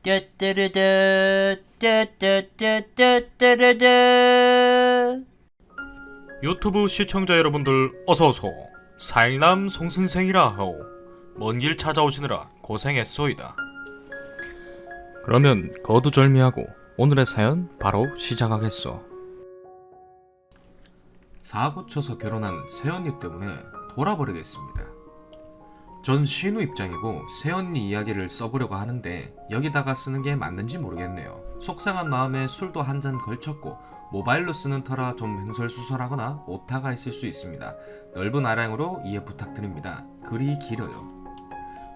따따르다 따따따따따르다. 유튜브 시청자 여러분들 어서오소. 살남 송선생이라 하오. 먼 길 찾아오시느라 고생했소이다. 그러면 거두절미하고 오늘의 사연 바로 시작하겠소. 사고 쳐서 결혼한 새언니 때문에 돌아버리겠습니다. 전 신우 입장이고 새언니 이야기를 써보려고 하는데 여기다가 쓰는 게 맞는지 모르겠네요. 속상한 마음에 술도 한 잔 걸쳤고 모바일로 쓰는 터라 좀 횡설수설하거나 오타가 있을 수 있습니다. 넓은 아량으로 이해 부탁드립니다. 글이 길어요.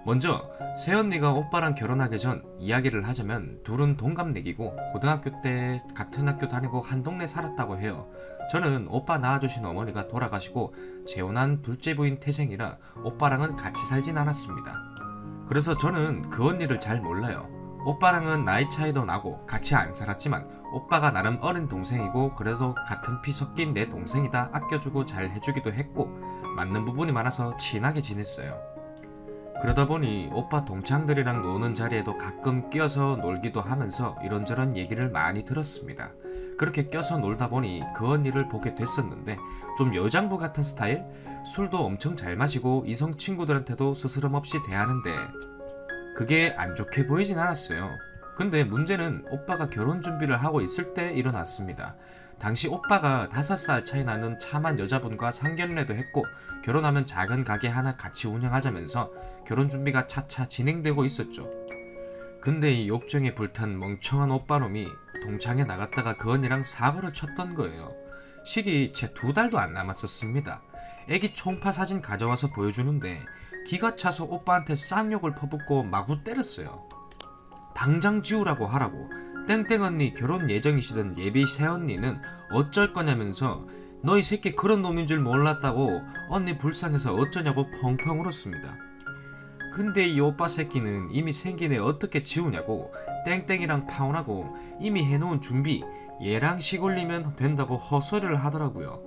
먼저 새언니가 오빠랑 결혼하기 전 이야기를 하자면 둘은 동갑내기고 고등학교 때 같은 학교 다니고 한 동네 살았다고 해요. 저는 오빠 낳아주신 어머니가 돌아가시고 재혼한 둘째 부인 태생이라 오빠랑은 같이 살진 않았습니다. 그래서 저는 그 언니를 잘 몰라요. 오빠랑은 나이 차이도 나고 같이 안 살았지만 오빠가 나름 어린 동생이고 그래도 같은 피 섞인 내 동생이다 아껴주고 잘 해주기도 했고 맞는 부분이 많아서 친하게 지냈어요. 그러다 보니 오빠 동창들이랑 노는 자리에도 가끔 껴서 놀기도 하면서 이런저런 얘기를 많이 들었습니다. 그렇게 껴서 놀다 보니 그 언니를 보게 됐었는데 좀 여장부 같은 스타일? 술도 엄청 잘 마시고 이성 친구들한테도 스스럼 없이 대하는데 그게 안 좋게 보이진 않았어요. 근데 문제는 오빠가 결혼 준비를 하고 있을 때 일어났습니다. 당시 오빠가 5살 차이 나는 참한 여자분과 상견례도 했고 결혼하면 작은 가게 하나 같이 운영하자면서 결혼 준비가 차차 진행되고 있었죠. 근데 이 욕정에 불탄 멍청한 오빠놈이 동창회 나갔다가 그 언니랑 사고를 쳤던 거예요. 시기 채 2달도 안 남았었습니다. 애기 총파 사진 가져와서 보여주는데 기가 차서 오빠한테 쌍욕을 퍼붓고 마구 때렸어요. 당장 지우라고 하라고. 땡땡 언니 결혼 예정이시던 예비 새언니는 어쩔 거냐면서 너 이 새끼 그런 놈인 줄 몰랐다고 언니 불쌍해서 어쩌냐고 펑펑 울었습니다. 근데 이 오빠 새끼는 이미 생긴 애 어떻게 지우냐고 땡땡이랑 파혼하고 이미 해놓은 준비 얘랑 식 올리면 된다고 헛소리를 하더라고요.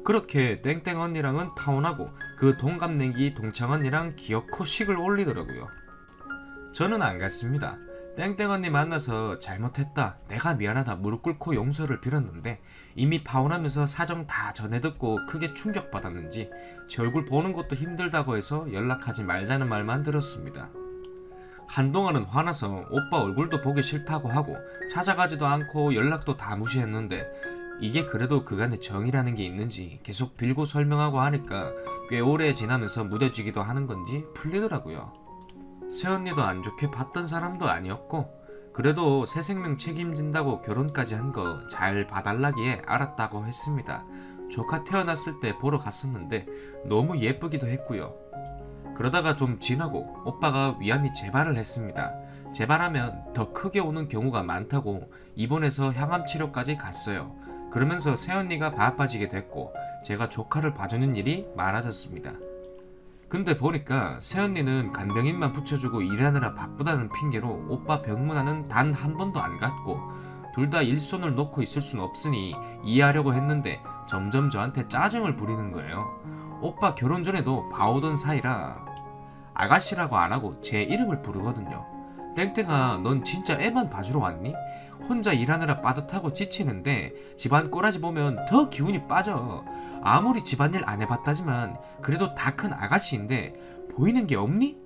그렇게 땡땡 언니랑은 파혼하고 그 동갑내기 동창 언니랑 기어코 식을 올리더라고요. 저는 안 갔습니다. 땡땡 언니 만나서 잘못했다 내가 미안하다 무릎 꿇고 용서를 빌었는데 이미 파혼하면서 사정 다 전해 듣고 크게 충격받았는지 제 얼굴 보는 것도 힘들다고 해서 연락하지 말자는 말만 들었습니다. 한동안은 화나서 오빠 얼굴도 보기 싫다고 하고 찾아가지도 않고 연락도 다 무시했는데 이게 그래도 그간의 정이라는 게 있는지 계속 빌고 설명하고 하니까 꽤 오래 지나면서 무뎌지기도 하는 건지 풀리더라고요. 새언니도 안 좋게 봤던 사람도 아니었고 그래도 새 생명 책임진다고 결혼까지 한 거 잘 봐달라기에 알았다고 했습니다. 조카 태어났을 때 보러 갔었는데 너무 예쁘기도 했고요. 그러다가 좀 지나고 오빠가 위암이 재발을 했습니다. 재발하면 더 크게 오는 경우가 많다고 입원해서 항암 치료까지 갔어요. 그러면서 새언니가 바빠지게 됐고 제가 조카를 봐주는 일이 많아졌습니다. 근데 보니까 새언니는 간병인만 붙여주고 일하느라 바쁘다는 핑계로 오빠 병문안은 단 한 번도 안 갔고 둘 다 일손을 놓고 있을 순 없으니 이해하려고 했는데 점점 저한테 짜증을 부리는 거예요. 오빠 결혼 전에도 봐오던 사이라 아가씨라고 안 하고 제 이름을 부르거든요. 땡땡아 넌 진짜 애만 봐주러 왔니? 혼자 일하느라 빠듯하고 지치는데 집안 꼬라지 보면 더 기운이 빠져. 아무리 집안일 안 해봤다지만 그래도 다 큰 아가씨인데 보이는 게 없니?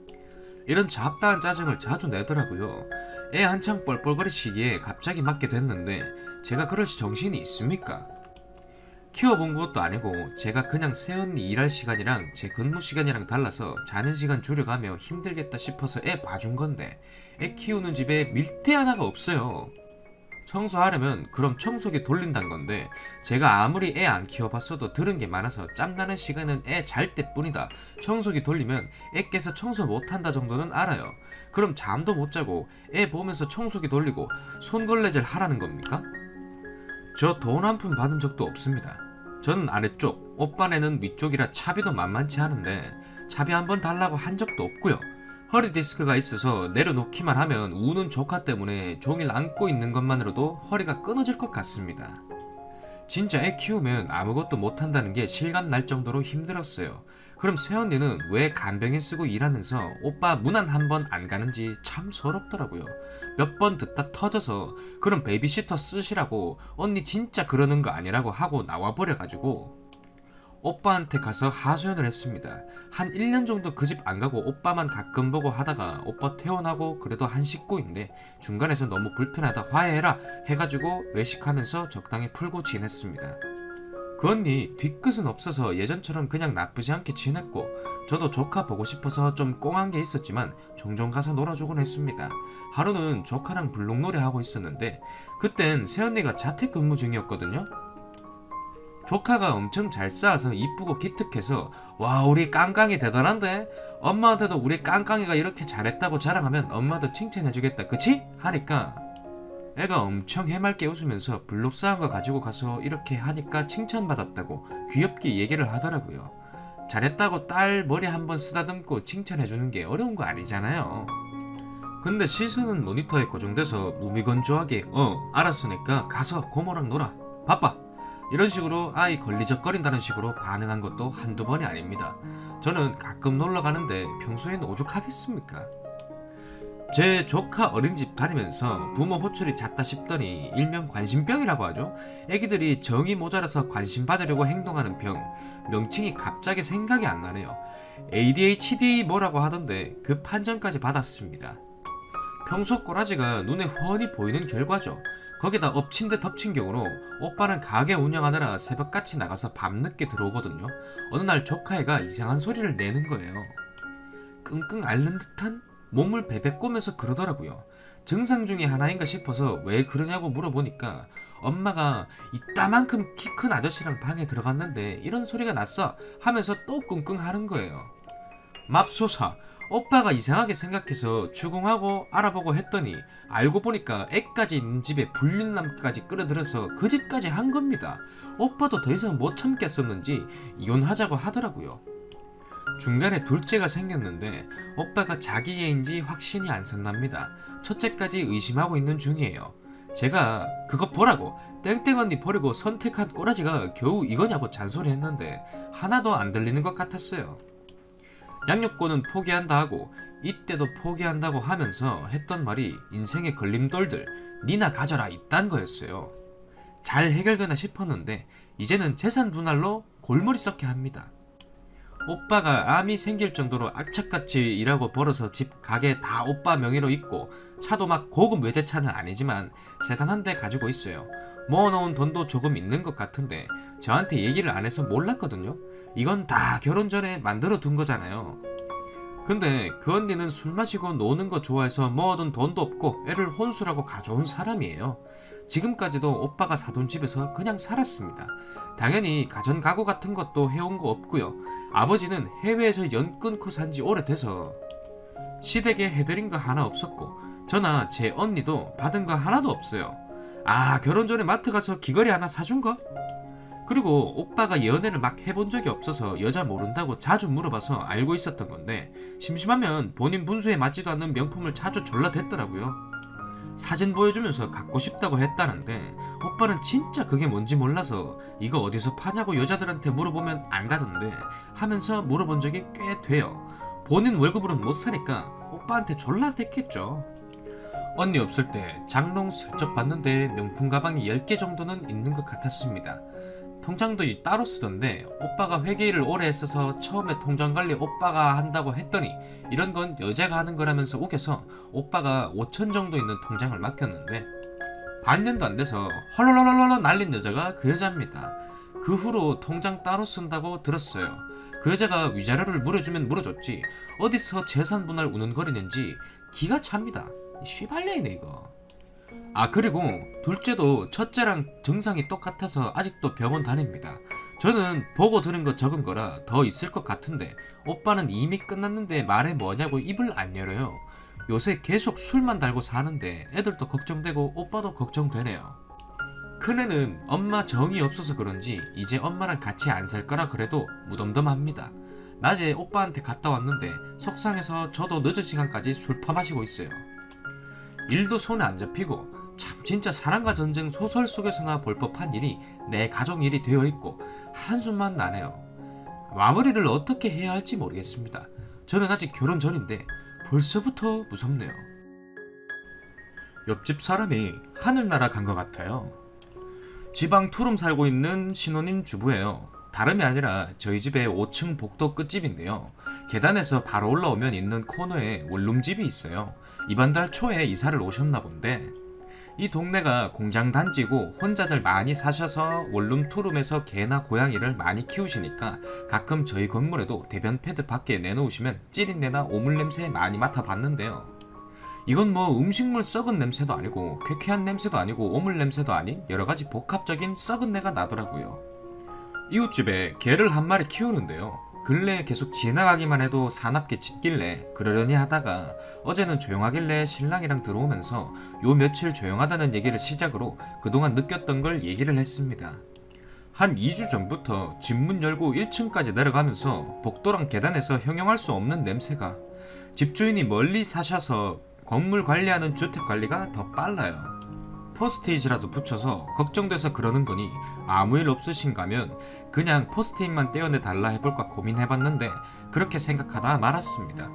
이런 잡다한 짜증을 자주 내더라고요. 애 한창 뻘뻘거릴 시기에 갑자기 맞게 됐는데 제가 그럴 정신이 있습니까? 키워본 것도 아니고 제가 그냥 새언니 일할 시간이랑 제 근무 시간이랑 달라서 자는 시간 줄여가며 힘들겠다 싶어서 애 봐준 건데 애 키우는 집에 밀대 하나가 없어요. 청소하려면 그럼 청소기 돌린단 건데 제가 아무리 애 안 키워봤어도 들은 게 많아서 짬나는 시간은 애 잘 때뿐이다. 청소기 돌리면 애 깨서 청소 못한다 정도는 알아요. 그럼 잠도 못 자고 애 보면서 청소기 돌리고 손걸레질 하라는 겁니까? 저 돈 한 푼 받은 적도 없습니다. 저는 아래쪽, 오빠네는 위쪽이라 차비도 만만치 않은데 차비 한번 달라고 한 적도 없고요. 허리 디스크가 있어서 내려놓기만 하면 우는 조카 때문에 종일 안고 있는 것만으로도 허리가 끊어질 것 같습니다. 진짜 애 키우면 아무것도 못한다는 게 실감 날 정도로 힘들었어요. 그럼 새언니는 왜 간병인 쓰고 일하면서 오빠 문안 한 번 안 가는지 참 서럽더라고요. 몇 번 듣다 터져서 그럼 베이비시터 쓰시라고 언니 진짜 그러는 거 아니라고 하고 나와버려가지고 오빠한테 가서 하소연을 했습니다. 한 1년 정도 그 집 안 가고 오빠만 가끔 보고 하다가 오빠 퇴원하고 그래도 한 식구인데 중간에서 너무 불편하다 화해해라 해가지고 외식하면서 적당히 풀고 지냈습니다. 그 언니 뒤끝은 없어서 예전처럼 그냥 나쁘지 않게 지냈고 저도 조카 보고 싶어서 좀 꽁한 게 있었지만 종종 가서 놀아주곤 했습니다. 하루는 조카랑 블록놀이 하고 있었는데 그땐 새언니가 자택근무 중이었거든요. 조카가 엄청 잘 쌓아서 이쁘고 기특해서 와 우리 깡깡이 대단한데? 엄마한테도 우리 깡깡이가 이렇게 잘했다고 자랑하면 엄마도 칭찬해주겠다 그치? 하니까 애가 엄청 해맑게 웃으면서 블록 쌓은 거 가지고 가서 이렇게 하니까 칭찬받았다고 귀엽게 얘기를 하더라고요. 잘했다고 딸 머리 한번 쓰다듬고 칭찬해주는 게 어려운 거 아니잖아요. 근데 시선은 모니터에 고정돼서 무미건조하게 알았으니까 가서 고모랑 놀아 바빠 이런 식으로 아이 걸리적거린다는 식으로 반응한 것도 한두 번이 아닙니다. 저는 가끔 놀러 가는데 평소엔 오죽하겠습니까? 제 조카 어린이집 다니면서 부모 호출이 잦다 싶더니 일명 관심병이라고 하죠. 애기들이 정이 모자라서 관심 받으려고 행동하는 병 명칭이 갑자기 생각이 안 나네요. ADHD 뭐라고 하던데 그 판정까지 받았습니다. 평소 꼬라지가 눈에 훤히 보이는 결과죠. 거기다 엎친 데 덮친 경우로 오빠는 가게 운영하느라 새벽같이 나가서 밤늦게 들어오거든요. 어느 날 조카애가 이상한 소리를 내는 거예요. 끙끙 앓는 듯한? 몸을 베베 꼬면서 그러더라고요. 증상 중에 하나인가 싶어서 왜 그러냐고 물어보니까 엄마가 이따만큼 키 큰 아저씨랑 방에 들어갔는데 이런 소리가 났어 하면서 또 끙끙 하는 거예요. 맙소사 오빠가 이상하게 생각해서 추궁하고 알아보고 했더니 알고 보니까 애까지 있는 집에 불륜남까지 끌어들여서 그 짓까지 한 겁니다. 오빠도 더 이상 못 참겠었는지 이혼하자고 하더라고요. 중간에 둘째가 생겼는데 오빠가 자기 애인지 확신이 안 선답니다. 첫째까지 의심하고 있는 중이에요. 제가 그거 보라고 땡땡 언니 버리고 선택한 꼬라지가 겨우 이거냐고 잔소리했는데 하나도 안 들리는 것 같았어요. 양육권은 포기한다 하고 이때도 포기한다고 하면서 했던 말이 인생의 걸림돌들 니나 가져라 이딴 거였어요. 잘 해결되나 싶었는데 이제는 재산 분할로 골머리 썩게 합니다. 오빠가 암이 생길 정도로 악착같이 일하고 벌어서 집 가게 다 오빠 명의로 있고 차도 막 고급 외제차는 아니지만 세단 한 대 가지고 있어요. 모아놓은 돈도 조금 있는 것 같은데 저한테 얘기를 안 해서 몰랐거든요. 이건 다 결혼 전에 만들어 둔 거잖아요. 근데 그 언니는 술 마시고 노는 거 좋아해서 모아둔 돈도 없고 애를 혼수라고 가져온 사람이에요. 지금까지도 오빠가 사돈 집에서 그냥 살았습니다. 당연히 가전 가구 같은 것도 해온 거 없고요. 아버지는 해외에서 연 끊고 산지 오래돼서 시댁에 해드린 거 하나 없었고 저나 제 언니도 받은 거 하나도 없어요. 아 결혼 전에 마트 가서 귀걸이 하나 사준 거? 그리고 오빠가 연애를 막 해본 적이 없어서 여자 모른다고 자주 물어봐서 알고 있었던 건데 심심하면 본인 분수에 맞지도 않는 명품을 자주 졸라댔더라고요. 사진 보여주면서 갖고 싶다고 했다는데 오빠는 진짜 그게 뭔지 몰라서 이거 어디서 파냐고 여자들한테 물어보면 안다던데 하면서 물어본 적이 꽤 돼요. 본인 월급으로는 못 사니까 오빠한테 졸라댔겠죠. 언니 없을 때 장롱 슬쩍 봤는데 명품 가방이 10개 정도는 있는 것 같았습니다. 통장도 따로 쓰던데 오빠가 회계일을 오래 했어서 처음에 통장 관리 오빠가 한다고 했더니 이런 건 여자가 하는 거라면서 우겨서 오빠가 5천 정도 있는 통장을 맡겼는데 반년도 안 돼서 헐렁헐렁 날린 여자가 그 여자입니다. 그 후로 통장 따로 쓴다고 들었어요. 그 여자가 위자료를 물어주면 물어줬지 어디서 재산 분할 우는거리는지 기가 찹니다. 씨발려이네 이거. 아 그리고 둘째도 첫째랑 증상이 똑같아서 아직도 병원 다닙니다. 저는 보고 들은 거 적은 거라 더 있을 것 같은데 오빠는 이미 끝났는데 말해 뭐냐고 입을 안 열어요. 요새 계속 술만 달고 사는데 애들도 걱정되고 오빠도 걱정되네요. 큰애는 엄마 정이 없어서 그런지 이제 엄마랑 같이 안 살 거라 그래도 무덤덤합니다. 낮에 오빠한테 갔다 왔는데 속상해서 저도 늦은 시간까지 술 퍼마시고 있어요. 일도 손에 안 잡히고 참 진짜 사랑과 전쟁 소설 속에서나 볼 법한 일이 내 가족 일이 되어 있고 한숨만 나네요. 마무리를 어떻게 해야 할지 모르겠습니다. 저는 아직 결혼 전인데 벌써부터 무섭네요. 옆집 사람이 하늘나라 간 것 같아요. 지방 투룸 살고 있는 신혼인 주부예요. 다름이 아니라 저희 집의 5층 복도 끝집인데요. 계단에서 바로 올라오면 있는 코너에 원룸집이 있어요. 이번 달 초에 이사를 오셨나 본데 이 동네가 공장 단지고 혼자들 많이 사셔서 원룸 투룸에서 개나 고양이를 많이 키우시니까 가끔 저희 건물에도 대변 패드 밖에 내놓으시면 찌린내나 오물 냄새 많이 맡아봤는데요. 이건 뭐 음식물 썩은 냄새도 아니고 쾌쾌한 냄새도 아니고 오물 냄새도 아닌 여러가지 복합적인 썩은 내가 나더라고요. 이웃집에 개를 한 마리 키우는데요. 근래에 계속 지나가기만 해도 사납게 짖길래 그러려니 하다가 어제는 조용하길래 신랑이랑 들어오면서 요 며칠 조용하다는 얘기를 시작으로 그동안 느꼈던 걸 얘기를 했습니다. 한 2주 전부터 집 문 열고 1층까지 내려가면서 복도랑 계단에서 형용할 수 없는 냄새가, 집주인이 멀리 사셔서 건물 관리하는 주택 관리가 더 빨라요. 포스트잇이라도 붙여서 걱정돼서 그러는 거니 아무 일 없으신가면 그냥 포스트잇만 떼어내 달라 해볼까 고민해봤는데 그렇게 생각하다 말았습니다.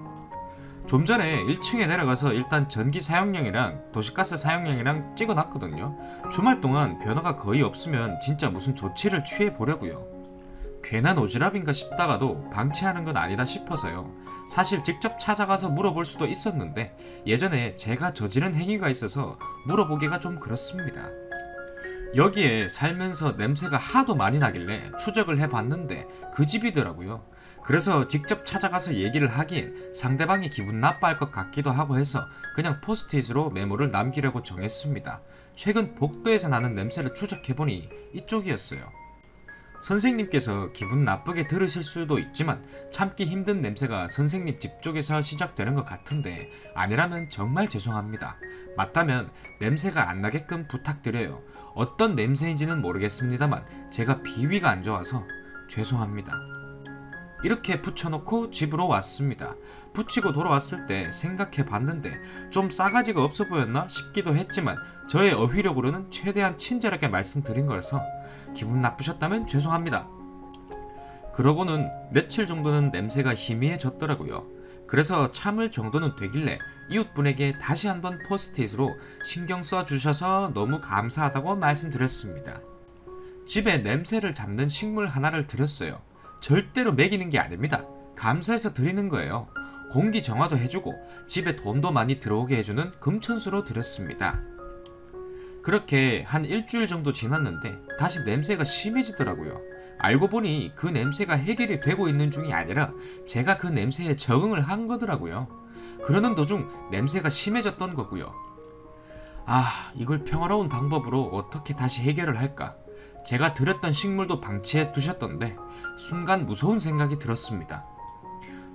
좀 전에 1층에 내려가서 일단 전기 사용량이랑 도시가스 사용량이랑 찍어놨거든요. 주말 동안 변화가 거의 없으면 진짜 무슨 조치를 취해보려고요. 괜한 오지랖인가 싶다가도 방치하는 건 아니다 싶어서요. 사실 직접 찾아가서 물어볼 수도 있었는데 예전에 제가 저지른 행위가 있어서 물어보기가 좀 그렇습니다. 여기에 살면서 냄새가 하도 많이 나길래 추적을 해봤는데 그 집이더라고요. 그래서 직접 찾아가서 얘기를 하기엔 상대방이 기분 나빠할 것 같기도 하고 해서 그냥 포스트잇으로 메모를 남기려고 정했습니다. 최근 복도에서 나는 냄새를 추적해보니 이쪽이었어요. 선생님께서 기분 나쁘게 들으실 수도 있지만 참기 힘든 냄새가 선생님 집 쪽에서 시작되는 것 같은데 아니라면 정말 죄송합니다. 맞다면 냄새가 안 나게끔 부탁드려요. 어떤 냄새인지는 모르겠습니다만 제가 비위가 안 좋아서 죄송합니다. 이렇게 붙여놓고 집으로 왔습니다. 붙이고 돌아왔을 때 생각해 봤는데 좀 싸가지가 없어 보였나 싶기도 했지만 저의 어휘력으로는 최대한 친절하게 말씀드린 거라서 기분 나쁘셨다면 죄송합니다. 그러고는 며칠 정도는 냄새가 희미해졌더라고요. 그래서 참을 정도는 되길래 이웃분에게 다시 한번 포스트잇으로 신경 써주셔서 너무 감사하다고 말씀드렸습니다. 집에 냄새를 잡는 식물 하나를 드렸어요. 절대로 먹이는 게 아닙니다. 감사해서 드리는 거예요. 공기 정화도 해주고 집에 돈도 많이 들어오게 해주는 금천수로 드렸습니다. 그렇게 한 일주일 정도 지났는데 다시 냄새가 심해지더라고요. 알고 보니 그 냄새가 해결이 되고 있는 중이 아니라 제가 그 냄새에 적응을 한 거더라고요. 그러는 도중 냄새가 심해졌던 거고요. 이걸 평화로운 방법으로 어떻게 다시 해결을 할까? 제가 들였던 식물도 방치해 두셨던데 순간 무서운 생각이 들었습니다.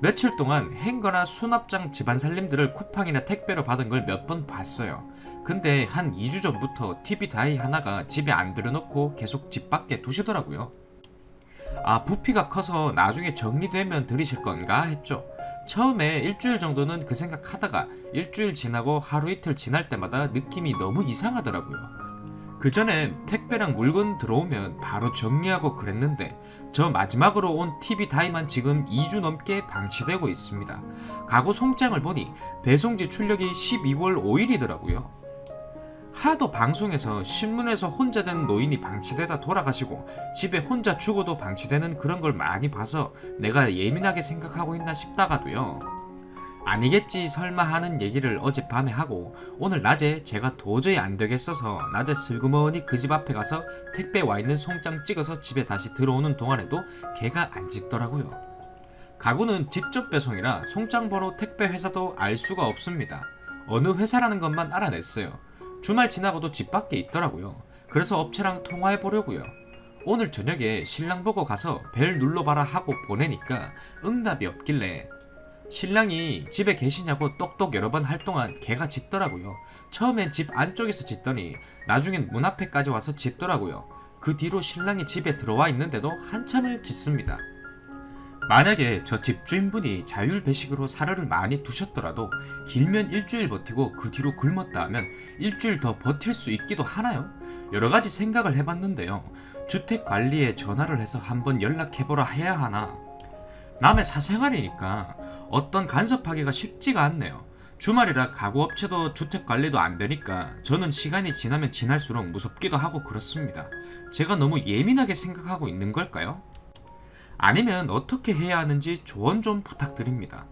며칠 동안 행거나 수납장 집안살림들을 쿠팡이나 택배로 받은 걸 몇 번 봤어요. 근데 한 2주 전부터 TV 다이 하나가 집에 안 들여놓고 계속 집 밖에 두시더라고요. 부피가 커서 나중에 정리되면 들이실 건가 했죠. 처음에 일주일 정도는 그 생각하다가 일주일 지나고 하루 이틀 지날 때마다 느낌이 너무 이상하더라고요. 그전엔 택배랑 물건 들어오면 바로 정리하고 그랬는데 저 마지막으로 온 TV 다이만 지금 2주 넘게 방치되고 있습니다. 가구 송장을 보니 배송지 출력이 12월 5일이더라고요. 하도 방송에서 신문에서 혼자 된 노인이 방치되다 돌아가시고 집에 혼자 죽어도 방치되는 그런 걸 많이 봐서 내가 예민하게 생각하고 있나 싶다가도요. 아니겠지 설마 하는 얘기를 어젯밤에 하고 오늘 낮에 제가 도저히 안 되겠어서 낮에 슬그머니 그 집 앞에 가서 택배 와 있는 송장 찍어서 집에 다시 들어오는 동안에도 걔가 안 찍더라고요. 가구는 직접 배송이라 송장 번호 택배 회사도 알 수가 없습니다. 어느 회사라는 것만 알아냈어요. 주말 지나고도 집 밖에 있더라고요. 그래서 업체랑 통화해 보려고요. 오늘 저녁에 신랑 보고 가서 벨 눌러봐라 하고 보내니까 응답이 없길래 신랑이 집에 계시냐고 똑똑 여러 번 할 동안 개가 짖더라고요. 처음엔 집 안쪽에서 짖더니 나중엔 문 앞에까지 와서 짖더라고요. 그 뒤로 신랑이 집에 들어와 있는데도 한참을 짖습니다. 만약에 저 집주인분이 자율배식으로 사료를 많이 두셨더라도 길면 일주일 버티고 그 뒤로 굶었다 하면 일주일 더 버틸 수 있기도 하나요? 여러가지 생각을 해봤는데요. 주택관리에 전화를 해서 한번 연락해보라 해야 하나, 남의 사생활이니까 어떤 간섭하기가 쉽지가 않네요. 주말이라 가구업체도 주택관리도 안 되니까 저는 시간이 지나면 지날수록 무섭기도 하고 그렇습니다. 제가 너무 예민하게 생각하고 있는 걸까요? 아니면 어떻게 해야 하는지 조언 좀 부탁드립니다.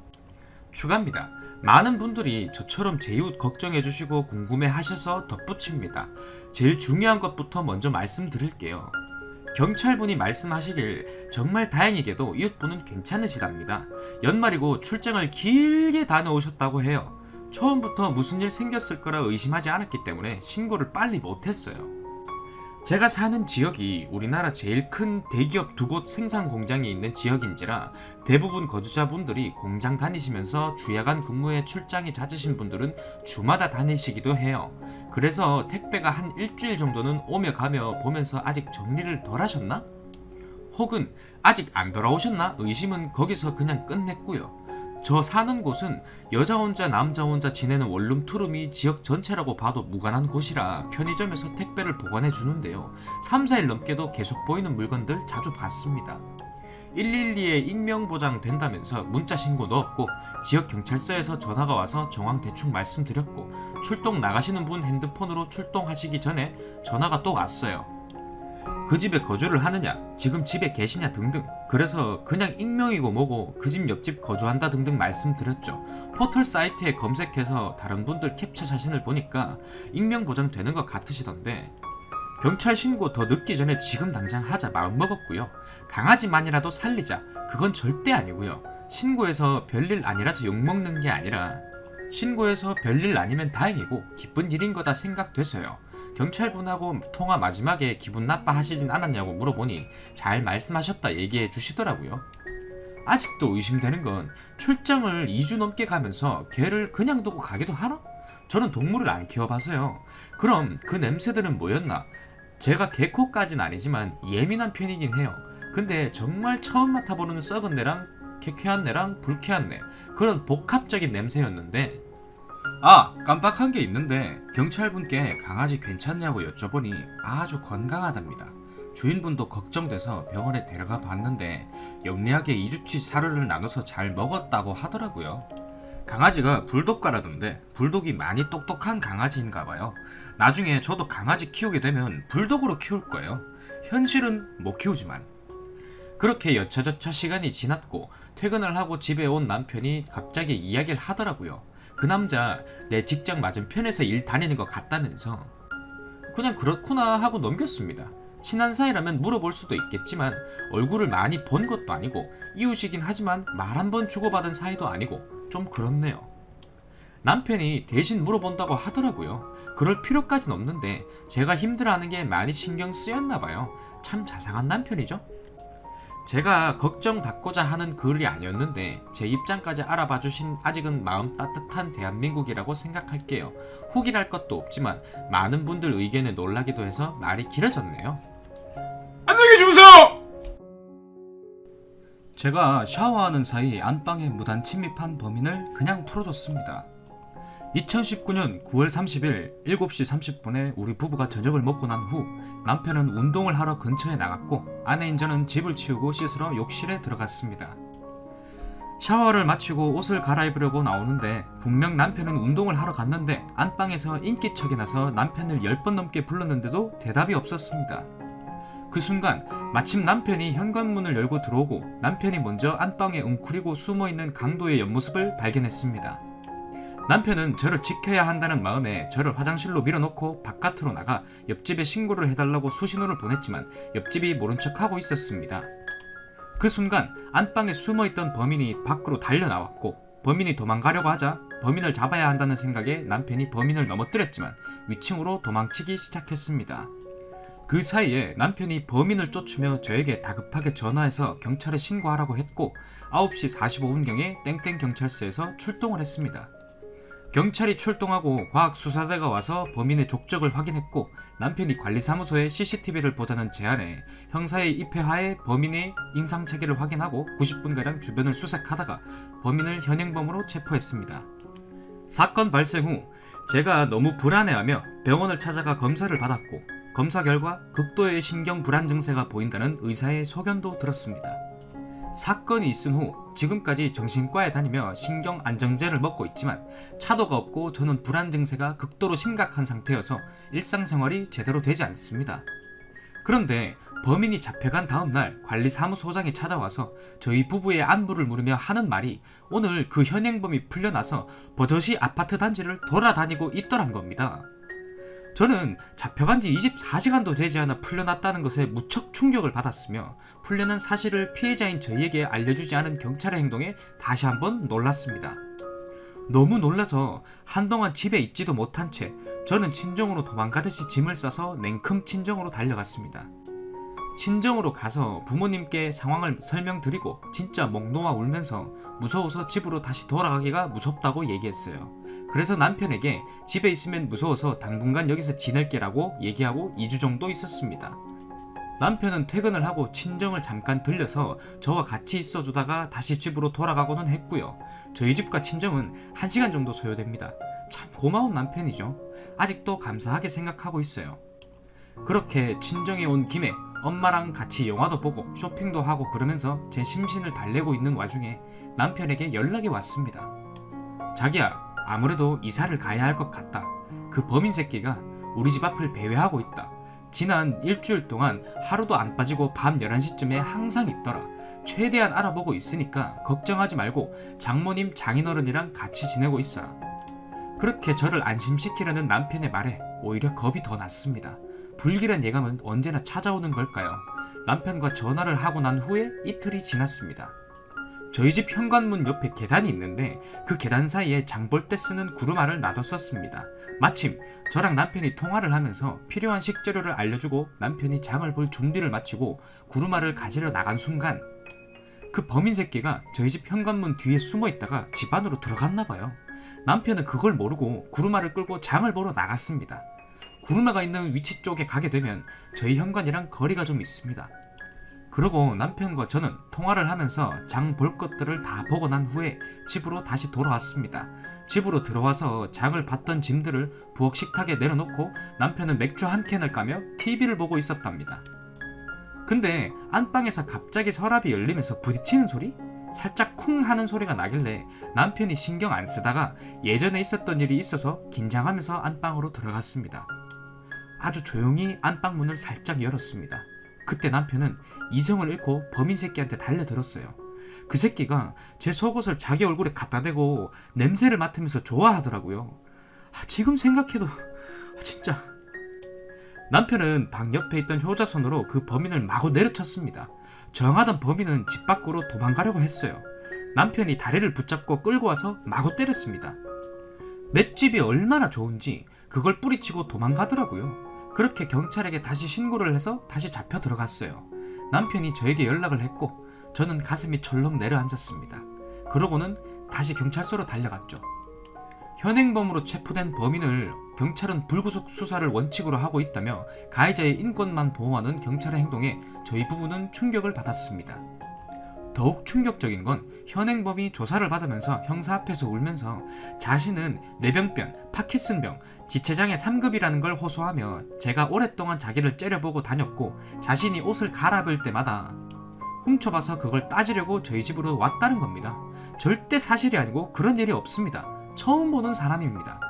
추가입니다. 많은 분들이 저처럼 제 이웃 걱정해주시고 궁금해하셔서 덧붙입니다. 제일 중요한 것부터 먼저 말씀드릴게요. 경찰분이 말씀하시길 정말 다행히게도 이웃분은 괜찮으시답니다. 연말이고 출장을 길게 다녀오셨다고 해요. 처음부터 무슨 일 생겼을 거라 의심하지 않았기 때문에 신고를 빨리 못했어요. 제가 사는 지역이 우리나라 제일 큰 대기업 두 곳 생산 공장이 있는 지역인지라 대부분 거주자분들이 공장 다니시면서 주야간 근무에 출장이 잦으신 분들은 주마다 다니시기도 해요. 그래서 택배가 한 일주일 정도는 오며 가며 보면서 아직 정리를 덜 하셨나? 혹은 아직 안 돌아오셨나? 의심은 거기서 그냥 끝냈고요. 저 사는 곳은 여자 혼자 남자 혼자 지내는 원룸 투룸이 지역 전체라고 봐도 무관한 곳이라 편의점에서 택배를 보관해 주는데요. 3, 4일 넘게도 계속 보이는 물건들 자주 봤습니다. 112에 익명보장 된다면서 문자 신고 넣었고 지역 경찰서에서 전화가 와서 정황 대충 말씀드렸고 출동 나가시는 분 핸드폰으로 출동하시기 전에 전화가 또 왔어요. 그 집에 거주를 하느냐, 지금 집에 계시냐 등등. 그래서 그냥 익명이고 뭐고 그 집 옆집 거주한다 등등 말씀드렸죠. 포털 사이트에 검색해서 다른 분들 캡처 사진을 보니까 익명 보장 되는 것 같으시던데 경찰 신고 더 늦기 전에 지금 당장 하자 마음먹었고요. 강아지만이라도 살리자. 그건 절대 아니고요. 신고해서 별일 아니라서 욕먹는 게 아니라 신고해서 별일 아니면 다행이고 기쁜 일인 거다 생각돼서요. 경찰분하고 통화 마지막에 기분 나빠하시진 않았냐고 물어보니 잘 말씀하셨다 얘기해 주시더라고요. 아직도 의심되는 건 출장을 2주 넘게 가면서 개를 그냥 두고 가기도 하나? 저는 동물을 안 키워봐서요. 그럼 그 냄새들은 뭐였나? 제가 개코까진 아니지만 예민한 편이긴 해요. 근데 정말 처음 맡아보는 썩은 내랑 쾌쾌한 내랑 불쾌한 내, 그런 복합적인 냄새였는데 깜빡한 게 있는데 경찰분께 강아지 괜찮냐고 여쭤보니 아주 건강하답니다. 주인분도 걱정돼서 병원에 데려가 봤는데 영리하게 2주치 사료를 나눠서 잘 먹었다고 하더라고요. 강아지가 불독가라던데 불독이 많이 똑똑한 강아지인가봐요. 나중에 저도 강아지 키우게 되면 불독으로 키울 거예요. 현실은 못 키우지만. 그렇게 여차저차 시간이 지났고 퇴근을 하고 집에 온 남편이 갑자기 이야기를 하더라고요. 그 남자 내 직장 맞은편에서 일 다니는 것 같다면서. 그냥 그렇구나 하고 넘겼습니다. 친한 사이라면 물어볼 수도 있겠지만 얼굴을 많이 본 것도 아니고 이웃이긴 하지만 말 한 번 주고받은 사이도 아니고 좀 그렇네요. 남편이 대신 물어본다고 하더라고요. 그럴 필요까진 없는데 제가 힘들어하는 게 많이 신경 쓰였나봐요. 참 자상한 남편이죠. 제가 걱정받고자 하는 글이 아니었는데 제 입장까지 알아봐주신 아직은 마음 따뜻한 대한민국이라고 생각할게요. 혹이랄 것도 없지만 많은 분들 의견에 놀라기도 해서 말이 길어졌네요. 안녕히 주무세요! 제가 샤워하는 사이 안방에 무단 침입한 범인을 그냥 풀어줬습니다. 2019년 9월 30일 7시 30분에 우리 부부가 저녁을 먹고 난 후 남편은 운동을 하러 근처에 나갔고 아내인 저는 집을 치우고 씻으러 욕실에 들어갔습니다. 샤워를 마치고 옷을 갈아입으려고 나오는데 분명 남편은 운동을 하러 갔는데 안방에서 인기척이 나서 남편을 10번 넘게 불렀는데도 대답이 없었습니다. 그 순간 마침 남편이 현관문을 열고 들어오고 남편이 먼저 안방에 웅크리고 숨어있는 강도의 옆모습을 발견했습니다. 남편은 저를 지켜야 한다는 마음에 저를 화장실로 밀어놓고 바깥으로 나가 옆집에 신고를 해달라고 수신호를 보냈지만 옆집이 모른 척하고 있었습니다. 그 순간 안방에 숨어있던 범인이 밖으로 달려나왔고 범인이 도망가려고 하자 범인을 잡아야 한다는 생각에 남편이 범인을 넘어뜨렸지만 위층으로 도망치기 시작했습니다. 그 사이에 남편이 범인을 쫓으며 저에게 다급하게 전화해서 경찰에 신고하라고 했고 9시 45분경에 땡땡 경찰서에서 출동을 했습니다. 경찰이 출동하고 과학수사대가 와서 범인의 족적을 확인했고 남편이 관리사무소에 CCTV를 보자는 제안에 형사의 입회하에 범인의 인상착의를 확인하고 90분가량 주변을 수색하다가 범인을 현행범으로 체포했습니다. 사건 발생 후 제가 너무 불안해하며 병원을 찾아가 검사를 받았고 검사 결과 극도의 신경 불안 증세가 보인다는 의사의 소견도 들었습니다. 사건이 있은 후 지금까지 정신과에 다니며 신경안정제를 먹고 있지만 차도가 없고 저는 불안 증세가 극도로 심각한 상태여서 일상생활이 제대로 되지 않습니다. 그런데 범인이 잡혀간 다음날 관리사무소장이 찾아와서 저희 부부의 안부를 물으며 하는 말이 오늘 그 현행범이 풀려나서 버젓이 아파트 단지를 돌아다니고 있더란 겁니다. 저는 잡혀간 지 24시간도 되지 않아 풀려났다는 것에 무척 충격을 받았으며 풀려난 사실을 피해자인 저희에게 알려주지 않은 경찰의 행동에 다시 한번 놀랐습니다. 너무 놀라서 한동안 집에 있지도 못한 채 저는 친정으로 도망가듯이 짐을 싸서 냉큼 친정으로 달려갔습니다. 친정으로 가서 부모님께 상황을 설명드리고 진짜 목 놓아 울면서 무서워서 집으로 다시 돌아가기가 무섭다고 얘기했어요. 그래서 남편에게 집에 있으면 무서워서 당분간 여기서 지낼게라고 얘기하고 2주 정도 있었습니다. 남편은 퇴근을 하고 친정을 잠깐 들려서 저와 같이 있어주다가 다시 집으로 돌아가고는 했고요. 저희 집과 친정은 1시간 정도 소요됩니다. 참 고마운 남편이죠. 아직도 감사하게 생각하고 있어요. 그렇게 친정에 온 김에 엄마랑 같이 영화도 보고 쇼핑도 하고 그러면서 제 심신을 달래고 있는 와중에 남편에게 연락이 왔습니다. 자기야, 아무래도 이사를 가야 할 것 같다. 그 범인 새끼가 우리 집 앞을 배회하고 있다. 지난 일주일 동안 하루도 안 빠지고 밤 11시쯤에 항상 있더라. 최대한 알아보고 있으니까 걱정하지 말고 장모님 장인어른이랑 같이 지내고 있어라. 그렇게 저를 안심시키려는 남편의 말에 오히려 겁이 더 났습니다. 불길한 예감은 언제나 찾아오는 걸까요? 남편과 전화를 하고 난 후에 이틀이 지났습니다. 저희 집 현관문 옆에 계단이 있는데 그 계단 사이에 장 볼 때 쓰는 구루마를 놔뒀었습니다. 마침 저랑 남편이 통화를 하면서 필요한 식재료를 알려주고 남편이 장을 볼 준비를 마치고 구루마를 가지러 나간 순간 그 범인 새끼가 저희 집 현관문 뒤에 숨어 있다가 집 안으로 들어갔나 봐요. 남편은 그걸 모르고 구루마를 끌고 장을 보러 나갔습니다. 구루마가 있는 위치 쪽에 가게 되면 저희 현관이랑 거리가 좀 있습니다. 그러고 남편과 저는 통화를 하면서 장 볼 것들을 다 보고 난 후에 집으로 다시 돌아왔습니다. 집으로 들어와서 장을 봤던 짐들을 부엌 식탁에 내려놓고 남편은 맥주 한 캔을 까며 TV를 보고 있었답니다. 근데 안방에서 갑자기 서랍이 열리면서 부딪히는 소리? 살짝 쿵 하는 소리가 나길래 남편이 신경 안 쓰다가 예전에 있었던 일이 있어서 긴장하면서 안방으로 들어갔습니다. 아주 조용히 안방 문을 살짝 열었습니다. 그때 남편은 이성을 잃고 범인 새끼한테 달려들었어요. 그 새끼가 제 속옷을 자기 얼굴에 갖다 대고 냄새를 맡으면서 좋아하더라고요. 지금 생각해도 진짜. 남편은 방 옆에 있던 효자손으로 그 범인을 마구 내려쳤습니다. 정하던 범인은 집 밖으로 도망가려고 했어요. 남편이 다리를 붙잡고 끌고 와서 마구 때렸습니다. 맷집이 얼마나 좋은지 그걸 뿌리치고 도망가더라고요. 그렇게 경찰에게 다시 신고를 해서 다시 잡혀 들어갔어요. 남편이 저에게 연락을 했고 저는 가슴이 철렁 내려앉았습니다. 그러고는 다시 경찰서로 달려갔죠. 현행범으로 체포된 범인을 경찰은 불구속 수사를 원칙으로 하고 있다며 가해자의 인권만 보호하는 경찰의 행동에 저희 부부는 충격을 받았습니다. 더욱 충격적인 건 현행범이 조사를 받으면서 형사 앞에서 울면서 자신은 뇌병변, 파킨슨병, 지체장애 3급이라는 걸 호소하며 제가 오랫동안 자기를 째려보고 다녔고 자신이 옷을 갈아입을 때마다 훔쳐봐서 그걸 따지려고 저희 집으로 왔다는 겁니다. 절대 사실이 아니고 그런 일이 없습니다. 처음 보는 사람입니다.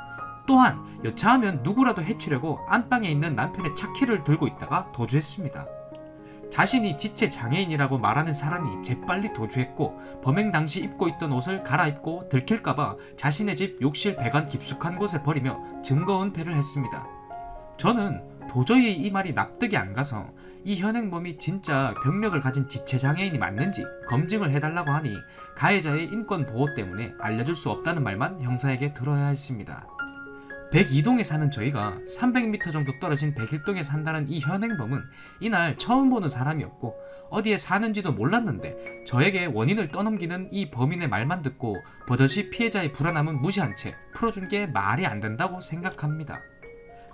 또한 여차하면 누구라도 해치려고 안방에 있는 남편의 차키를 들고 있다가 도주했습니다. 자신이 지체 장애인이라고 말하는 사람이 재빨리 도주했고 범행 당시 입고 있던 옷을 갈아입고 들킬까봐 자신의 집 욕실 배관 깊숙한 곳에 버리며 증거 은폐를 했습니다. 저는 도저히 이 말이 납득이 안 가서 이 현행범이 진짜 병력을 가진 지체 장애인이 맞는지 검증을 해달라고 하니 가해자의 인권 보호 때문에 알려줄 수 없다는 말만 형사에게 들어야 했습니다. 102동에 사는 저희가 300m 정도 떨어진 101동에 산다는 이 현행범은 이날 처음 보는 사람이었고 어디에 사는지도 몰랐는데 저에게 원인을 떠넘기는 이 범인의 말만 듣고 버젓이 피해자의 불안함은 무시한 채 풀어준 게 말이 안 된다고 생각합니다.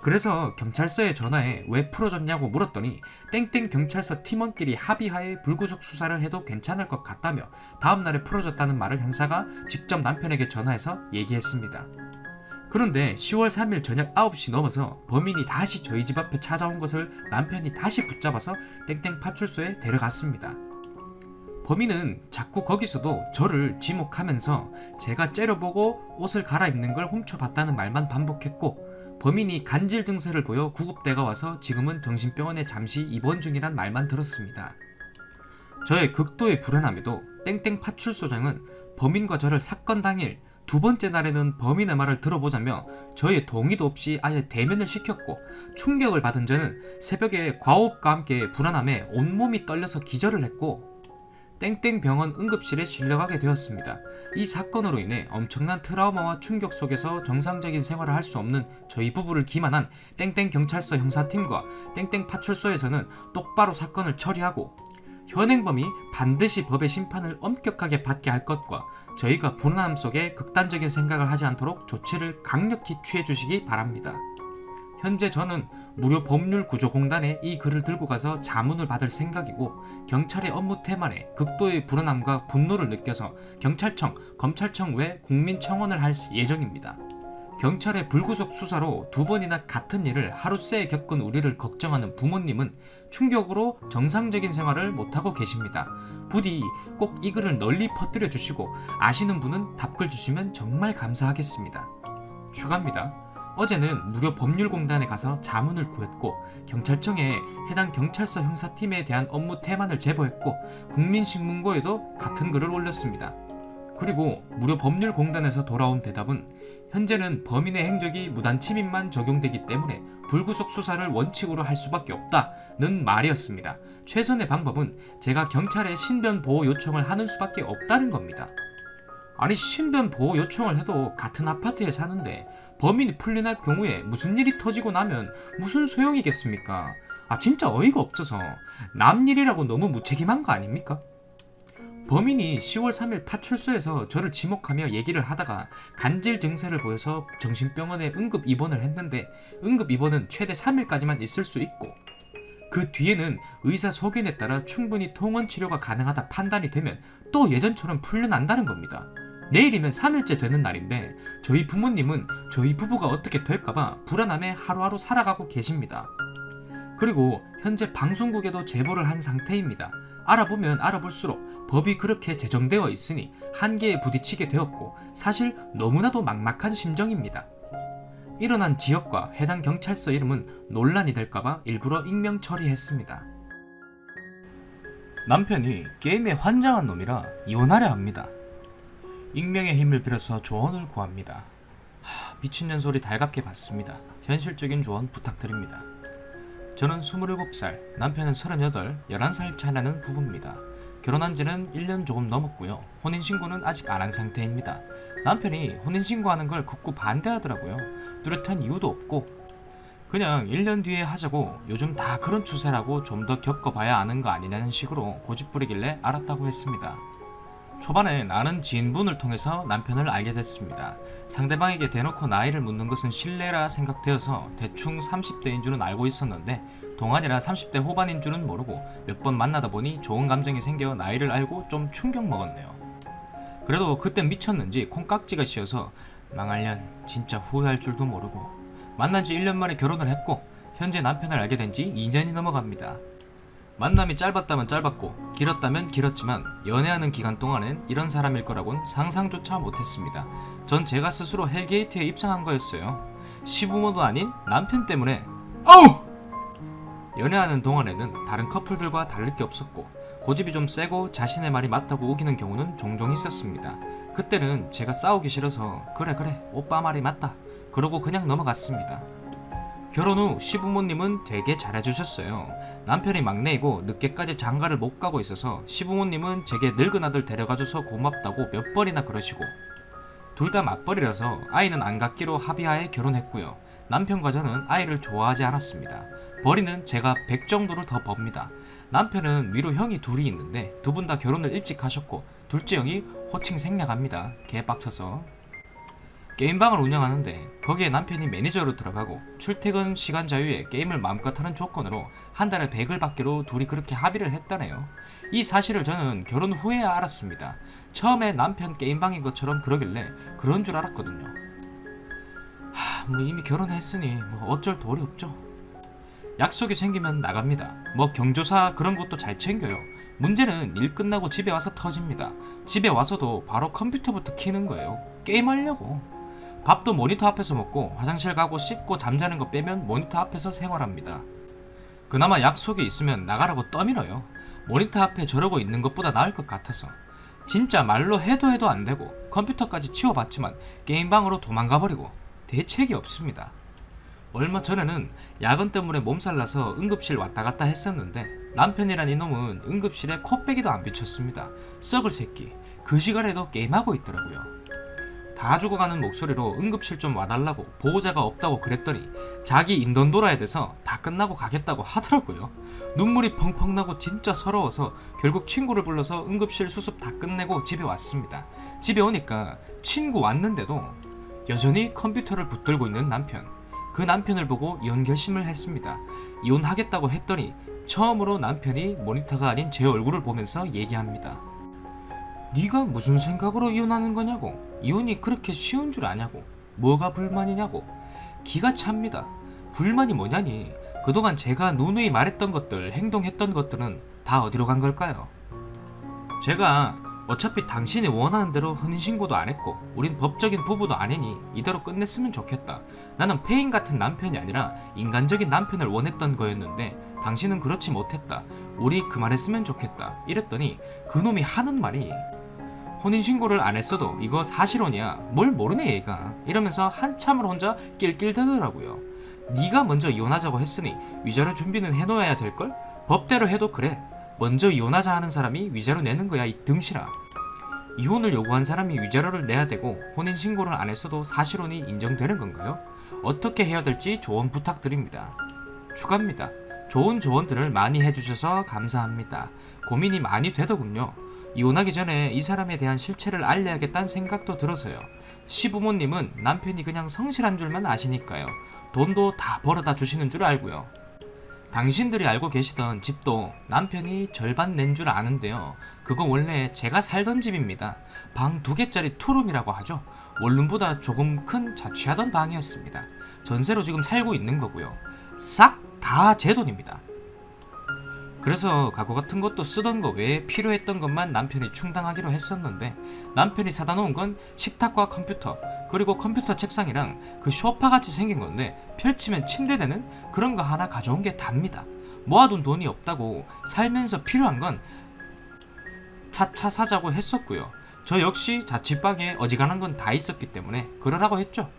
그래서 경찰서에 전화해 왜 풀어줬냐고 물었더니 땡땡 경찰서 팀원끼리 합의하에 불구속 수사를 해도 괜찮을 것 같다며 다음날에 풀어줬다는 말을 형사가 직접 남편에게 전화해서 얘기했습니다. 그런데 10월 3일 저녁 9시 넘어서 범인이 다시 저희 집 앞에 찾아온 것을 남편이 다시 붙잡아서 땡땡 파출소에 데려갔습니다. 범인은 자꾸 거기서도 저를 지목하면서 제가 째려보고 옷을 갈아입는 걸 훔쳐봤다는 말만 반복했고, 범인이 간질 증세를 보여 구급대가 와서 지금은 정신병원에 잠시 입원 중이란 말만 들었습니다. 저의 극도의 불안함에도 땡땡 파출소장은 범인과 저를 사건 당일 두 번째 날에는 범인의 말을 들어보자며 저의 동의도 없이 아예 대면을 시켰고, 충격을 받은 저는 새벽에 과호흡과 함께 불안함에 온몸이 떨려서 기절을 했고 땡땡병원 응급실에 실려가게 되었습니다. 이 사건으로 인해 엄청난 트라우마와 충격 속에서 정상적인 생활을 할 수 없는 저희 부부를 기만한 땡땡경찰서 형사팀과 땡땡파출소에서는 똑바로 사건을 처리하고 현행범이 반드시 법의 심판을 엄격하게 받게 할 것과 저희가 불안함 속에 극단적인 생각을 하지 않도록 조치를 강력히 취해주시기 바랍니다. 현재 저는 무료 법률구조공단에 이 글을 들고 가서 자문을 받을 생각이고, 경찰의 업무 태만에 극도의 불안함과 분노를 느껴서 경찰청, 검찰청 외 국민청원을 할 예정입니다. 경찰의 불구속 수사로 두 번이나 같은 일을 하루새에 겪은 우리를 걱정하는 부모님은 충격으로 정상적인 생활을 못하고 계십니다. 부디 꼭 이 글을 널리 퍼뜨려 주시고 아시는 분은 답글 주시면 정말 감사하겠습니다. 추가입니다. 어제는 무료 법률공단에 가서 자문을 구했고, 경찰청에 해당 경찰서 형사팀에 대한 업무 태만을 제보했고, 국민신문고에도 같은 글을 올렸습니다. 그리고 무료 법률공단에서 돌아온 대답은 현재는 범인의 행적이 무단침입만 적용되기 때문에 불구속 수사를 원칙으로 할 수밖에 없다는 말이었습니다. 최선의 방법은 제가 경찰에 신변 보호 요청을 하는 수밖에 없다는 겁니다. 아니, 신변 보호 요청을 해도 같은 아파트에 사는데 범인이 풀려날 경우에 무슨 일이 터지고 나면 무슨 소용이겠습니까? 진짜 어이가 없어서 남 일이라고 너무 무책임한 거 아닙니까? 범인이 10월 3일 파출소에서 저를 지목하며 얘기를 하다가 간질 증세를 보여서 정신병원에 응급 입원을 했는데, 응급 입원은 최대 3일까지만 있을 수 있고, 그 뒤에는 의사 소견에 따라 충분히 통원 치료가 가능하다 판단이 되면 또 예전처럼 풀려난다는 겁니다. 내일이면 3일째 되는 날인데 저희 부모님은 저희 부부가 어떻게 될까봐 불안함에 하루하루 살아가고 계십니다. 그리고 현재 방송국에도 제보를 한 상태입니다. 알아보면 알아볼수록 법이 그렇게 제정되어 있으니 한계에 부딪히게 되었고, 사실 너무나도 막막한 심정입니다. 일어난 지역과 해당 경찰서 이름은 논란이 될까봐 일부러 익명 처리했습니다. 남편이 게임에 환장한 놈이라 이혼하려 합니다. 익명의 힘을 빌어서 조언을 구합니다. 미친년 소리 달갑게 받습니다. 현실적인 조언 부탁드립니다. 저는 27살, 남편은 38, 11살 차이 나는 부부입니다. 결혼한 지는 1년 조금 넘었고요. 혼인신고는 아직 안 한 상태입니다. 남편이 혼인신고하는 걸 극구 반대하더라고요. 뚜렷한 이유도 없고 그냥 1년 뒤에 하자고, 요즘 다 그런 추세라고 좀 더 겪어봐야 아는 거 아니냐는 식으로 고집부리길래 알았다고 했습니다. 초반에 아는 지인분을 통해서 남편을 알게 됐습니다. 상대방에게 대놓고 나이를 묻는 것은 실례라 생각되어서 대충 30대인 줄은 알고 있었는데, 동안이라 30대 후반인 줄은 모르고 몇 번 만나다 보니 좋은 감정이 생겨 나이를 알고 좀 충격 먹었네요. 그래도 그땐 미쳤는지 콩깍지가 씌어서 망할년 진짜 후회할 줄도 모르고 만난 지 1년 만에 결혼을 했고, 현재 남편을 알게 된 지 2년이 넘어갑니다. 만남이 짧았다면 짧았고 길었다면 길었지만 연애하는 기간 동안엔 이런 사람일 거라곤 상상조차 못했습니다. 전 제가 스스로 헬게이트에 입상한 거였어요. 시부모도 아닌 남편 때문에. 연애하는 동안에는 다른 커플들과 다를 게 없었고, 고집이 좀 세고 자신의 말이 맞다고 우기는 경우는 종종 있었습니다. 그때는 제가 싸우기 싫어서 그래 오빠 말이 맞다 그러고 그냥 넘어갔습니다. 결혼 후 시부모님은 되게 잘해주셨어요. 남편이 막내이고 늦게까지 장가를 못 가고 있어서 시부모님은 제게 늙은 아들 데려가줘서 고맙다고 몇 번이나 그러시고, 둘 다 맞벌이라서 아이는 안 갖기로 합의하에 결혼했고요. 남편과 저는 아이를 좋아하지 않았습니다. 벌이는 제가 100 정도를 더 법니다. 남편은 위로 형이 둘이 있는데 두 분 다 결혼을 일찍 하셨고, 둘째 형이 호칭 생략합니다. 개빡쳐서. 게임방을 운영하는데 거기에 남편이 매니저로 들어가고 출퇴근 시간 자유에 게임을 마음껏 하는 조건으로 한 달에 100을 받기로 둘이 그렇게 합의를 했다네요. 이 사실을 저는 결혼 후에야 알았습니다. 처음에 남편 게임방인 것처럼 그러길래 그런 줄 알았거든요. 이미 결혼했으니 어쩔 도리 없죠. 약속이 생기면 나갑니다. 경조사 그런 것도 잘 챙겨요. 문제는 일 끝나고 집에 와서 터집니다. 집에 와서도 바로 컴퓨터부터 켜는 거예요. 게임하려고. 밥도 모니터 앞에서 먹고 화장실 가고 씻고 잠자는 거 빼면 모니터 앞에서 생활합니다. 그나마 약속이 있으면 나가라고 떠밀어요. 모니터 앞에 저러고 있는 것보다 나을 것 같아서. 진짜 말로 해도 안 되고 컴퓨터까지 치워봤지만 게임방으로 도망가버리고 대책이 없습니다. 얼마 전에는 야근 때문에 몸살나서 응급실 왔다 갔다 했었는데 남편이란 이놈은 응급실에 코빼기도 안 비쳤습니다. 썩을 새끼. 그 시간에도 게임하고 있더라고요. 다 죽어가는 목소리로 응급실 좀 와달라고 보호자가 없다고 그랬더니 자기 인던 돌아야 돼서 다 끝나고 가겠다고 하더라고요. 눈물이 펑펑 나고 진짜 서러워서 결국 친구를 불러서 응급실 수습 다 끝내고 집에 왔습니다. 집에 오니까 친구 왔는데도 여전히 컴퓨터를 붙들고 있는 남편. 그 남편을 보고 이혼 결심을 했습니다. 이혼하겠다고 했더니 처음으로 남편이 모니터가 아닌 제 얼굴을 보면서 얘기합니다. 네가 무슨 생각으로 이혼하는 거냐고. 이혼이 그렇게 쉬운 줄 아냐고. 뭐가 불만이냐고. 기가 찹니다. 불만이 뭐냐니. 그동안 제가 누누이 말했던 것들, 행동했던 것들은 다 어디로 간 걸까요? 제가 어차피 당신이 원하는 대로 혼인신고도 안 했고 우린 법적인 부부도 아니니 이대로 끝냈으면 좋겠다. 나는 폐인 같은 남편이 아니라 인간적인 남편을 원했던 거였는데 당신은 그렇지 못했다. 우리 그만했으면 좋겠다. 이랬더니 그놈이 하는 말이 혼인신고를 안 했어도 이거 사실혼이야. 뭘 모르네 얘가. 이러면서 한참을 혼자 낄낄대더라고요. 네가 먼저 이혼하자고 했으니 위자료 준비는 해놓아야 될걸? 법대로 해도 그래. 먼저 이혼하자 하는 사람이 위자료 내는 거야 이 등실아. 이혼을 요구한 사람이 위자료를 내야 되고 혼인신고를 안 했어도 사실혼이 인정되는 건가요? 어떻게 해야 될지 조언 부탁드립니다. 추가입니다. 좋은 조언들을 많이 해주셔서 감사합니다. 고민이 많이 되더군요. 이혼하기 전에 이 사람에 대한 실체를 알려야겠다는 생각도 들어서요. 시부모님은 남편이 그냥 성실한 줄만 아시니까요. 돈도 다 벌어다 주시는 줄 알고요. 당신들이 알고 계시던 집도 남편이 절반 낸 줄 아는데요. 그거 원래 제가 살던 집입니다. 방 2개짜리 투룸이라고 하죠. 원룸보다 조금 큰 자취하던 방이었습니다. 전세로 지금 살고 있는 거고요. 싹 다 제 돈입니다. 그래서 가구 같은 것도 쓰던 거 외에 필요했던 것만 남편이 충당하기로 했었는데 남편이 사다 놓은 건 식탁과 컴퓨터 그리고 컴퓨터 책상이랑 그 소파같이 생긴 건데 펼치면 침대 되는 그런 거 하나 가져온 게 답니다. 모아둔 돈이 없다고 살면서 필요한 건 차차 사자고 했었고요. 저 역시 자취방에 어지간한 건 다 있었기 때문에 그러라고 했죠.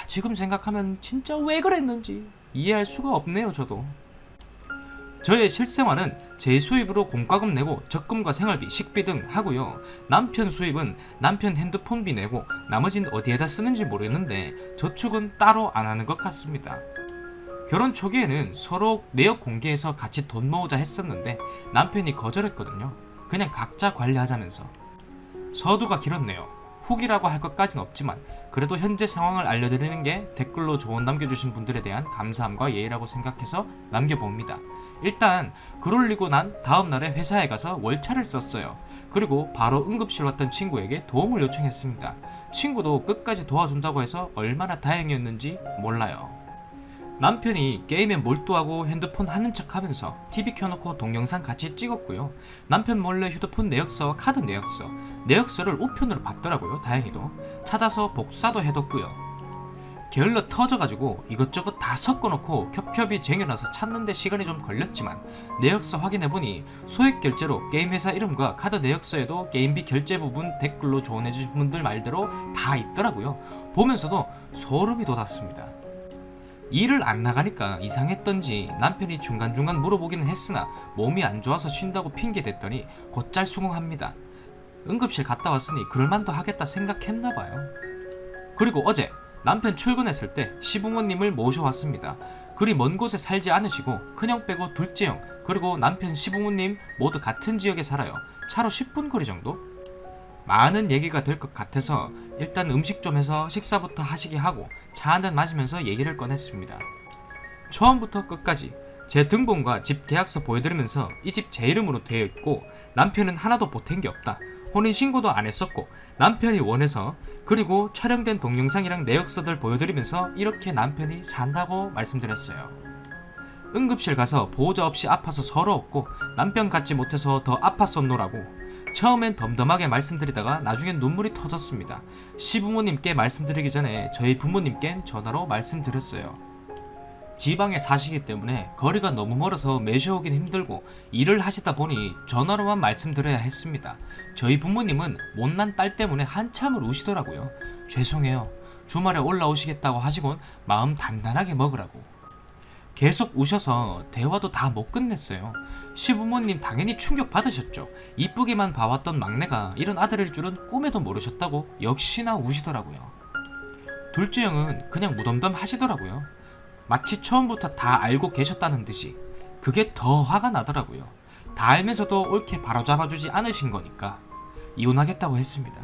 지금 생각하면 진짜 왜 그랬는지 이해할 수가 없네요. 저도. 저의 실생활은 제 수입으로 공과금 내고 적금과 생활비, 식비 등 하고요. 남편 수입은 남편 핸드폰비 내고 나머진 어디에다 쓰는지 모르겠는데 저축은 따로 안 하는 것 같습니다. 결혼 초기에는 서로 내역 공개해서 같이 돈 모으자 했었는데 남편이 거절했거든요. 그냥 각자 관리하자면서. 서두가 길었네요. 후기라고 할 것까진 없지만 그래도 현재 상황을 알려드리는 게 댓글로 조언 남겨주신 분들에 대한 감사함과 예의라고 생각해서 남겨봅니다. 일단 글 올리고 난 다음날에 회사에 가서 월차를 썼어요. 그리고 바로 응급실 왔던 친구에게 도움을 요청했습니다. 친구도 끝까지 도와준다고 해서 얼마나 다행이었는지 몰라요. 남편이 게임에 몰두하고 핸드폰 하는 척 하면서 TV 켜놓고 동영상 같이 찍었고요. 남편 몰래 휴대폰 내역서, 카드 내역서를 우편으로 받더라고요. 다행히도. 찾아서 복사도 해뒀고요. 게을러 터져가지고 이것저것 다 섞어놓고 겹겹이 쟁여놔서 찾는데 시간이 좀 걸렸지만 내역서 확인해보니 소액 결제로 게임회사 이름과 카드 내역서에도 게임비 결제 부분 댓글로 조언해주신 분들 말대로 다 있더라고요. 보면서도 소름이 돋았습니다. 일을 안 나가니까 이상했던지 남편이 중간중간 물어보기는 했으나 몸이 안 좋아서 쉰다고 핑계댔더니 곧잘 수긍합니다. 응급실 갔다 왔으니 그럴만도 하겠다 생각했나봐요. 그리고 어제 남편 출근했을 때 시부모님을 모셔왔습니다. 그리 먼 곳에 살지 않으시고 큰형 빼고 둘째 형 그리고 남편 시부모님 모두 같은 지역에 살아요. 차로 10분 거리 정도? 많은 얘기가 될 것 같아서 일단 음식 좀 해서 식사부터 하시게 하고 차 한잔 마시면서 얘기를 꺼냈습니다. 처음부터 끝까지 제 등본과 집 계약서 보여드리면서 이 집 제 이름으로 되어 있고 남편은 하나도 보탠 게 없다. 혼인신고도 안 했었고 남편이 원해서 그리고 촬영된 동영상이랑 내역서들 보여드리면서 이렇게 남편이 산다고 말씀드렸어요. 응급실 가서 보호자 없이 아파서 서러웠고 남편 같지 못해서 더 아팠었노라고 처음엔 덤덤하게 말씀드리다가 나중엔 눈물이 터졌습니다. 시부모님께 말씀드리기 전에 저희 부모님께 전화로 말씀드렸어요. 지방에 사시기 때문에 거리가 너무 멀어서 매셔오긴 힘들고 일을 하시다 보니 전화로만 말씀드려야 했습니다. 저희 부모님은 못난 딸 때문에 한참을 우시더라고요. 죄송해요. 주말에 올라오시겠다고 하시곤 마음 단단하게 먹으라고. 계속 우셔서 대화도 다 못 끝냈어요. 시부모님 당연히 충격 받으셨죠. 이쁘게만 봐왔던 막내가 이런 아들일 줄은 꿈에도 모르셨다고 역시나 우시더라고요. 둘째 형은 그냥 무덤덤 하시더라고요. 마치 처음부터 다 알고 계셨다는 듯이. 그게 더 화가 나더라고요. 다 알면서도 옳게 바로잡아주지 않으신 거니까 이혼하겠다고 했습니다.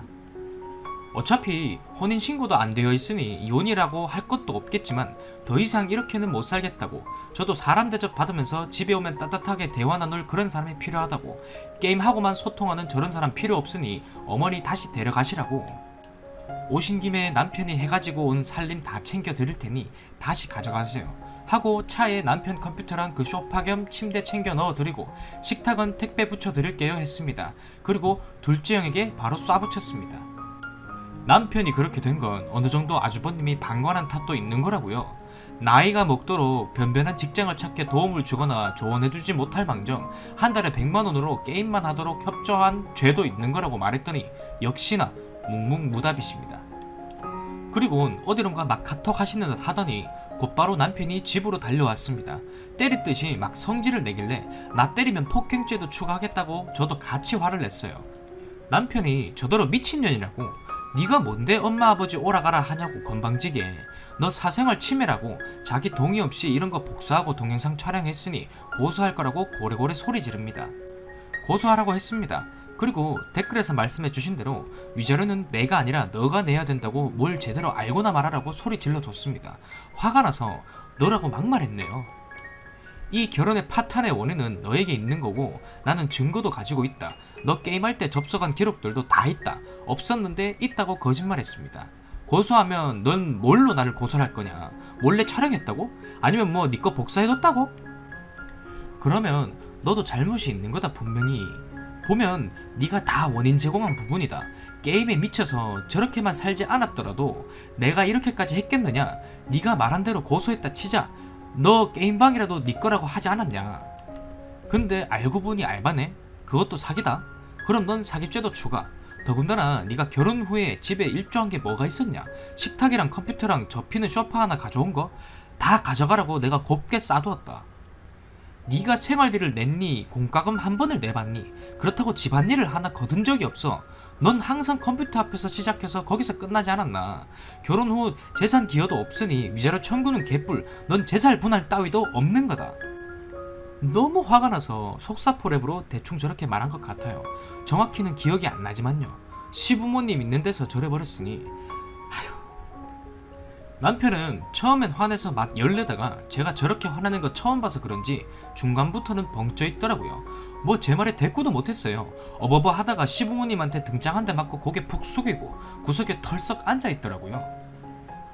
어차피 혼인신고도 안 되어 있으니 이혼이라고 할 것도 없겠지만 더 이상 이렇게는 못 살겠다고, 저도 사람 대접 받으면서 집에 오면 따뜻하게 대화 나눌 그런 사람이 필요하다고, 게임하고만 소통하는 저런 사람 필요 없으니 어머니 다시 데려가시라고, 오신 김에 남편이 해가지고 온 살림 다 챙겨 드릴 테니 다시 가져가세요 하고 차에 남편 컴퓨터랑 그 소파 겸 침대 챙겨 넣어드리고 식탁은 택배 붙여드릴게요 했습니다. 그리고 둘째 형에게 바로 쏴붙였습니다. 남편이 그렇게 된 건 어느 정도 아주버님이 방관한 탓도 있는 거라고요. 나이가 먹도록 변변한 직장을 찾게 도움을 주거나 조언해주지 못할 망정 한 달에 100만 원으로 게임만 하도록 협조한 죄도 있는 거라고 말했더니 역시나 묵묵무답이십니다. 그리고 어디론가 막 카톡 하시는 듯 하더니 곧바로 남편이 집으로 달려왔습니다. 때리듯이 막 성질을 내길래 나 때리면 폭행죄도 추가하겠다고 저도 같이 화를 냈어요. 남편이 저더러 미친년이라고, 네가 뭔데 엄마 아버지 오라가라 하냐고 건방지게, 너 사생활 침해라고, 자기 동의 없이 이런 거 복사하고 동영상 촬영했으니 고소할 거라고 고래고래 소리 지릅니다. 고소하라고 했습니다. 그리고 댓글에서 말씀해 주신 대로 위자료는 내가 아니라 너가 내야 된다고 뭘 제대로 알고나 말하라고 소리 질러줬습니다. 화가 나서 너라고 막말했네요. 이 결혼의 파탄의 원인은 너에게 있는 거고 나는 증거도 가지고 있다. 너 게임할 때 접속한 기록들도 다 있다. 없었는데 있다고 거짓말했습니다. 고소하면 넌 뭘로 나를 고소할 거냐? 몰래 촬영했다고? 아니면 뭐 네 거 복사해뒀다고? 그러면 너도 잘못이 있는 거다 분명히. 보면 네가 다 원인 제공한 부분이다. 게임에 미쳐서 저렇게만 살지 않았더라도 내가 이렇게까지 했겠느냐? 네가 말한 대로 고소했다 치자. 너 게임방이라도 네 거라고 하지 않았냐? 근데 알고 보니 알바네? 그것도 사기다? 그럼 넌 사기죄도 추가. 더군다나 네가 결혼 후에 집에 일조한 게 뭐가 있었냐? 식탁이랑 컴퓨터랑 접히는 소파 하나 가져온 거? 다 가져가라고 내가 곱게 싸두었다. 네가 생활비를 냈니? 공과금 한 번을 내봤니? 그렇다고 집안일을 하나 거둔 적이 없어. 넌 항상 컴퓨터 앞에서 시작해서 거기서 끝나지 않았나? 결혼 후 재산 기여도 없으니 위자료 청구는 개뿔. 넌 재산 분할 따위도 없는 거다. 너무 화가 나서 속사포랩으로 대충 저렇게 말한 것 같아요. 정확히는 기억이 안 나지만요. 시부모님 있는 데서 저래버렸으니. 아휴. 남편은 처음엔 화내서 막 열내다가 제가 저렇게 화나는 거 처음 봐서 그런지 중간부터는 벙쪄 있더라고요. 뭐 제 말에 대꾸도 못했어요. 어버버 하다가 시부모님한테 등장 한 대 맞고 고개 푹 숙이고 구석에 털썩 앉아 있더라고요.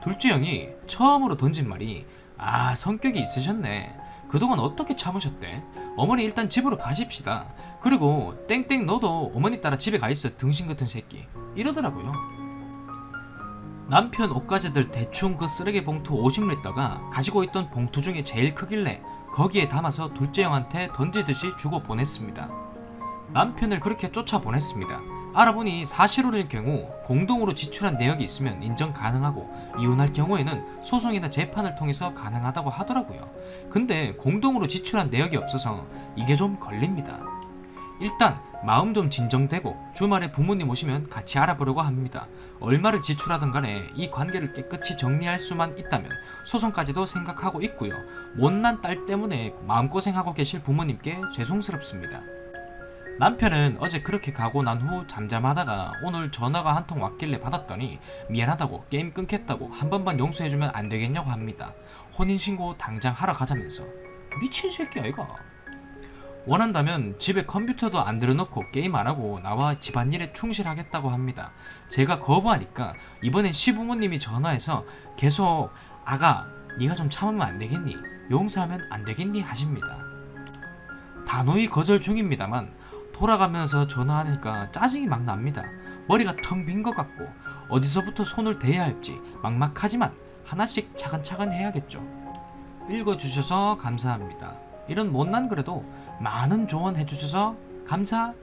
둘째 형이 처음으로 던진 말이 아 성격이 있으셨네. 그동안 어떻게 참으셨대? 어머니 일단 집으로 가십시다. 그리고 땡땡 너도 어머니 따라 집에 가 있어 등신 같은 새끼. 이러더라고요. 남편 옷가지들 대충 그 쓰레기 봉투 50리터가 가지고 있던 봉투 중에 제일 크길래 거기에 담아서 둘째 형한테 던지듯이 주고 보냈습니다. 남편을 그렇게 쫓아보냈습니다. 알아보니 사실혼일 경우 공동으로 지출한 내역이 있으면 인정 가능하고 이혼할 경우에는 소송이나 재판을 통해서 가능하다고 하더라고요. 근데 공동으로 지출한 내역이 없어서 이게 좀 걸립니다. 일단 마음 좀 진정되고 주말에 부모님 오시면 같이 알아보려고 합니다. 얼마를 지출하든 간에 이 관계를 깨끗이 정리할 수만 있다면 소송까지도 생각하고 있고요. 못난 딸 때문에 마음고생하고 계실 부모님께 죄송스럽습니다. 남편은 어제 그렇게 가고 난 후 잠잠하다가 오늘 전화가 한 통 왔길래 받았더니 미안하다고 게임 끊겠다고 한 번만 용서해주면 안 되겠냐고 합니다. 혼인신고 당장 하러 가자면서. 미친 새끼 아이가. 원한다면 집에 컴퓨터도 안 들여놓고 게임 안 하고 나와 집안일에 충실하겠다고 합니다. 제가 거부하니까 이번엔 시부모님이 전화해서 계속 아가 네가 좀 참으면 안 되겠니? 용서하면 안 되겠니? 하십니다. 단호히 거절 중입니다만 돌아가면서 전화하니까 짜증이 막 납니다. 머리가 텅 빈 것 같고 어디서부터 손을 대야 할지 막막하지만 하나씩 차근차근 해야겠죠. 읽어주셔서 감사합니다. 이런 못난 글에도 많은 조언해주셔서 감사.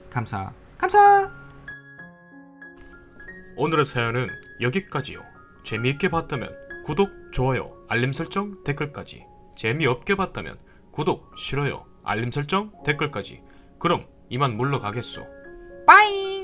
오늘의 사연은 여기까지요. 재미있게 봤다면 구독, 좋아요, 알림 설정, 댓글까지. 재미없게 봤다면 구독, 싫어요, 알림 설정, 댓글까지. 그럼 이만 물러가겠소. 빠이.